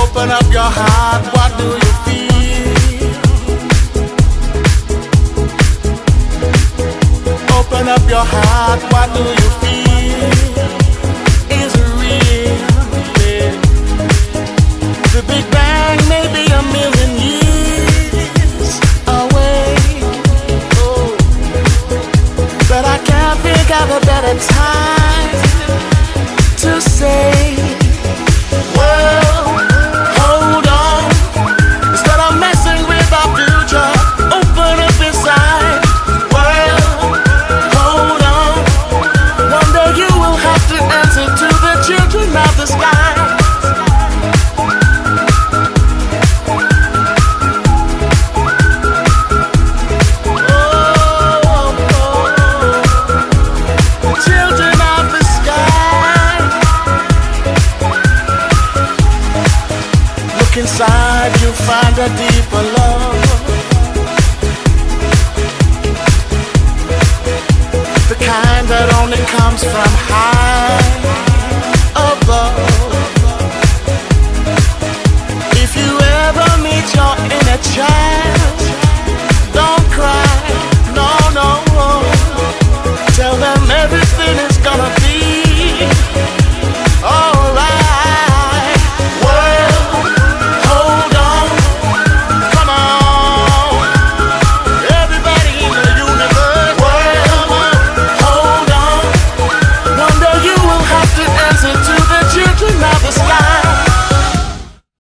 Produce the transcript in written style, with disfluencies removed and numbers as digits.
Open up your heart, what do you feel? Open up your heart, what do you feel? Is it real? Yeah. The Big Bang may be a million years away, oh, but I can't think of a better time to say, well, hold on, instead of messing with our future, open up inside. Well, hold on, one day you will have to answer to the children of the sky. Children of the sky. Look inside, you'll find a deeper love, the kind that only comes from high.